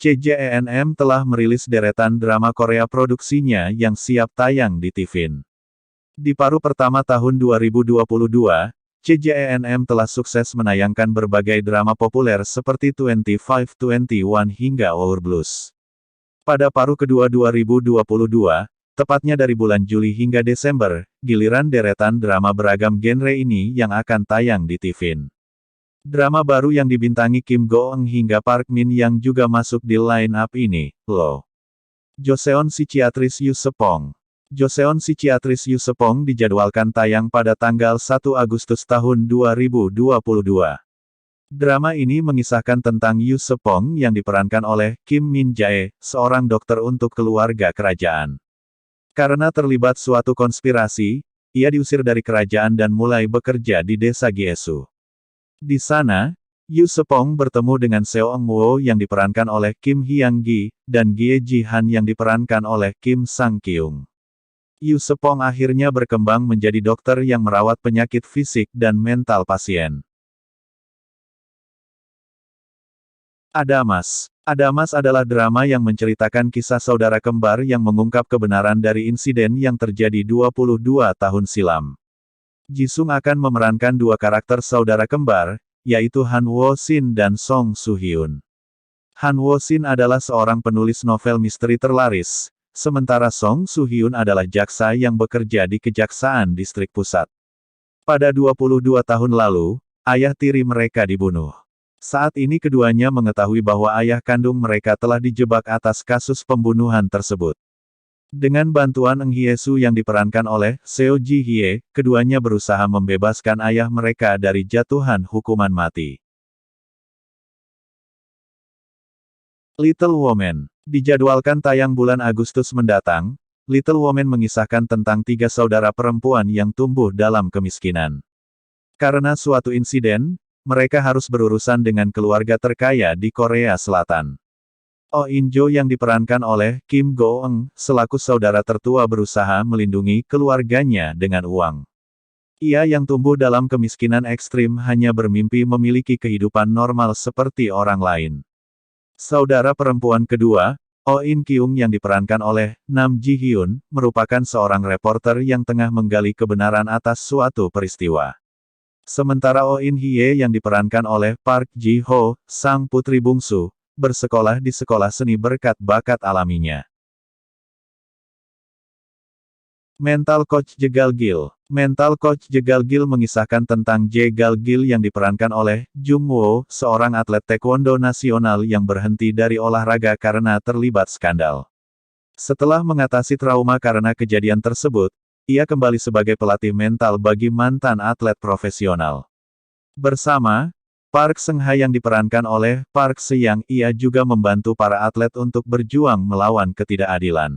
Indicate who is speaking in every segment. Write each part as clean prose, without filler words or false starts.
Speaker 1: CJENM telah merilis deretan drama Korea produksinya yang siap tayang di TVN. Di paruh pertama tahun 2022, CJENM telah sukses menayangkan berbagai drama populer seperti 2521 hingga Our Blues. Pada paruh kedua 2022, tepatnya dari bulan Juli hingga Desember, giliran deretan drama beragam genre ini yang akan tayang di TVN. Drama baru yang dibintangi Kim Go-eun hingga Park Min yang juga masuk di line-up ini, loh. Joseon Psychiatrist Yu Sepong. Joseon Psychiatrist Yu Sepong dijadwalkan tayang pada tanggal 1 Agustus tahun 2022. Drama ini mengisahkan tentang Yu Sepong yang diperankan oleh Kim Min Jae, seorang dokter untuk keluarga kerajaan. Karena terlibat suatu konspirasi, ia diusir dari kerajaan dan mulai bekerja di desa Gyesu. Di sana, Yu Sepong bertemu dengan Seong Wo yang diperankan oleh Kim Hyang Gi, dan Gie Ji Han yang diperankan oleh Kim Sang Kyung. Yu Sepong akhirnya berkembang menjadi dokter yang merawat penyakit fisik dan mental pasien. Adamas. Adamas adalah drama yang menceritakan kisah saudara kembar yang mengungkap kebenaran dari insiden yang terjadi 22 tahun silam. Jisung akan memerankan dua karakter saudara kembar, yaitu Han Wo-shin dan Song Soo-hyun. Han Wo-shin adalah seorang penulis novel misteri terlaris, sementara Song Soo-hyun adalah jaksa yang bekerja di Kejaksaan Distrik Pusat. Pada 22 tahun lalu, ayah tiri mereka dibunuh. Saat ini keduanya mengetahui bahwa ayah kandung mereka telah dijebak atas kasus pembunuhan tersebut. Dengan bantuan Eng Hye-soo yang diperankan oleh Seo Ji-hye, keduanya berusaha membebaskan ayah mereka dari jatuhan hukuman mati. Little Woman. Dijadwalkan tayang bulan Agustus mendatang, Little Woman mengisahkan tentang tiga saudara perempuan yang tumbuh dalam kemiskinan. Karena suatu insiden, mereka harus berurusan dengan keluarga terkaya di Korea Selatan. Oh In-jo yang diperankan oleh Kim Go-eun, selaku saudara tertua berusaha melindungi keluarganya dengan uang. Ia yang tumbuh dalam kemiskinan ekstrim hanya bermimpi memiliki kehidupan normal seperti orang lain. Saudara perempuan kedua, Oh In-kyung yang diperankan oleh Nam Ji-hyun, merupakan seorang reporter yang tengah menggali kebenaran atas suatu peristiwa. Sementara Oh In-hye yang diperankan oleh Park Ji-ho, sang putri bungsu, bersekolah di sekolah seni berkat bakat alaminya. Mental Coach Jegal Gil. Mental Coach Jegal Gil mengisahkan tentang Jegal Gil yang diperankan oleh Jung Wo, seorang atlet taekwondo nasional yang berhenti dari olahraga karena terlibat skandal. Setelah mengatasi trauma karena kejadian tersebut, ia kembali sebagai pelatih mental bagi mantan atlet profesional. Bersama Park Seung-ha yang diperankan oleh Park Se-young, ia juga membantu para atlet untuk berjuang melawan ketidakadilan.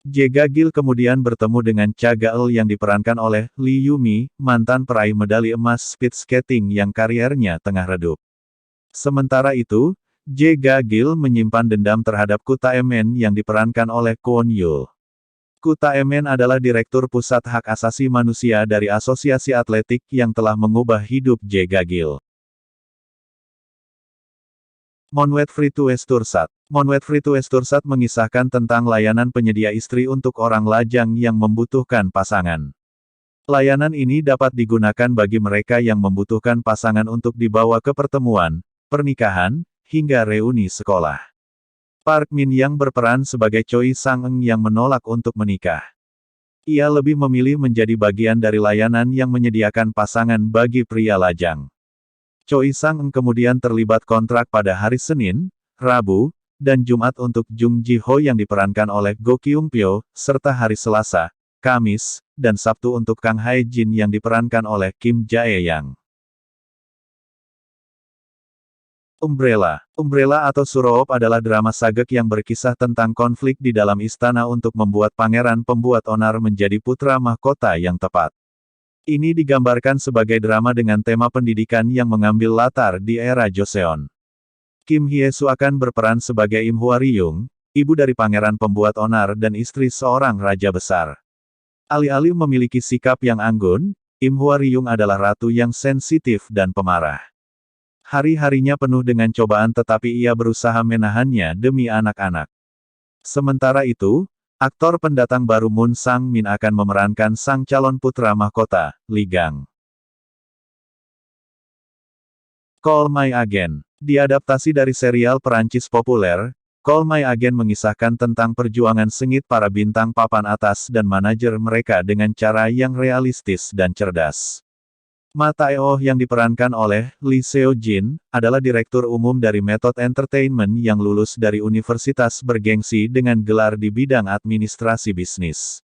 Speaker 1: Jegal kemudian bertemu dengan Cha Ga-eul yang diperankan oleh Lee Yu-mi, mantan peraih medali emas speed skating yang kariernya tengah redup. Sementara itu, Jegal menyimpan dendam terhadap Koo Tae-man yang diperankan oleh Kwon Yul. Koo Tae-man adalah Direktur Pusat Hak Asasi Manusia dari Asosiasi Atletik yang telah mengubah hidup Jegal. Monwet Free to Estursat. Monwet Free to Estursat mengisahkan tentang layanan penyedia istri untuk orang lajang yang membutuhkan pasangan. Layanan ini dapat digunakan bagi mereka yang membutuhkan pasangan untuk dibawa ke pertemuan, pernikahan, hingga reuni sekolah. Park Min Yang berperan sebagai Choi Sang-eun yang menolak untuk menikah. Ia lebih memilih menjadi bagian dari layanan yang menyediakan pasangan bagi pria lajang. Choi Sang-eun kemudian terlibat kontrak pada hari Senin, Rabu, dan Jumat untuk Jung Ji-ho yang diperankan oleh Go Kyung-pyo, serta hari Selasa, Kamis, dan Sabtu untuk Kang Hae-jin yang diperankan oleh Kim Jae-yang. Umbrella. Umbrella atau Suroop adalah drama sagek yang berkisah tentang konflik di dalam istana untuk membuat pangeran pembuat onar menjadi putra mahkota yang tepat. Ini digambarkan sebagai drama dengan tema pendidikan yang mengambil latar di era Joseon. Kim Hye-soo akan berperan sebagai Im Hwa-ryung, ibu dari pangeran pembuat onar dan istri seorang raja besar. Alih-alih memiliki sikap yang anggun, Im Hwa-ryung adalah ratu yang sensitif dan pemarah. Hari-harinya penuh dengan cobaan tetapi ia berusaha menahannya demi anak-anak. Sementara itu, aktor pendatang baru Moon Sang-min akan memerankan sang calon putra mahkota, Lee Gang. Call My Agent. Diadaptasi dari serial Perancis populer, Call My Agent mengisahkan tentang perjuangan sengit para bintang papan atas dan manajer mereka dengan cara yang realistis dan cerdas. Ma Tae-oh yang diperankan oleh Lee Seo-jin, adalah direktur umum dari Method Entertainment yang lulus dari universitas bergengsi dengan gelar di bidang administrasi bisnis.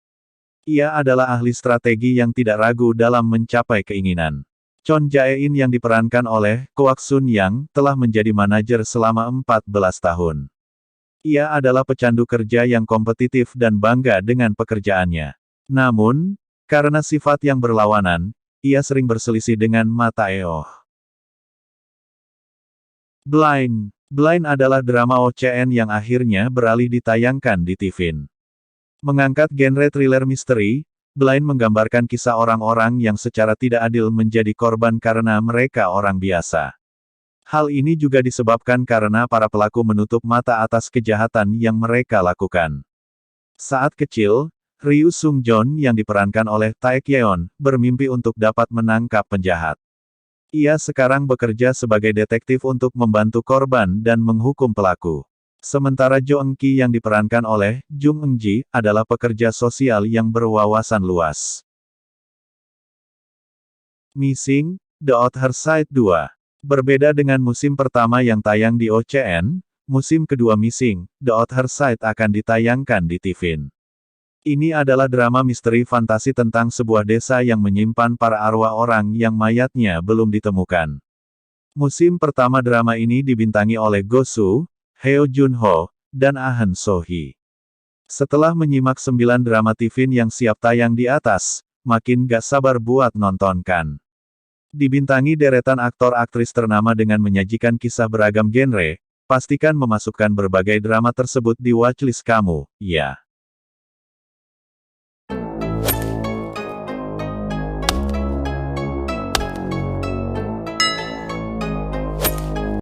Speaker 1: Ia adalah ahli strategi yang tidak ragu dalam mencapai keinginan. Chon Jae-in yang diperankan oleh Kwak Sun-yang, telah menjadi manajer selama 14 tahun. Ia adalah pecandu kerja yang kompetitif dan bangga dengan pekerjaannya. Namun, karena sifat yang berlawanan, ia sering berselisih dengan Ma Tae-oh. Blind. Blind adalah drama OCN yang akhirnya beralih ditayangkan di TVN. Mengangkat genre thriller misteri, Blind menggambarkan kisah orang-orang yang secara tidak adil menjadi korban karena mereka orang biasa. Hal ini juga disebabkan karena para pelaku menutup mata atas kejahatan yang mereka lakukan. Saat kecil, Ryu Sung-joon yang diperankan oleh Tae Kyeon, bermimpi untuk dapat menangkap penjahat. Ia sekarang bekerja sebagai detektif untuk membantu korban dan menghukum pelaku. Sementara Jo Eun-ki yang diperankan oleh Jung Eun-ji, adalah pekerja sosial yang berwawasan luas. Missing, The Other Side 2. Berbeda dengan musim pertama yang tayang di OCN, musim kedua Missing, The Other Side akan ditayangkan di TVN. Ini adalah drama misteri fantasi tentang sebuah desa yang menyimpan para arwah orang yang mayatnya belum ditemukan. Musim pertama drama ini dibintangi oleh Go Soo, Heo Jun-ho, dan Ahn So-hee. Setelah menyimak 9 drama TVN yang siap tayang di atas, makin gak sabar buat nontonkan. Dibintangi deretan aktor-aktris ternama dengan menyajikan kisah beragam genre, pastikan memasukkan berbagai drama tersebut di watchlist kamu, ya.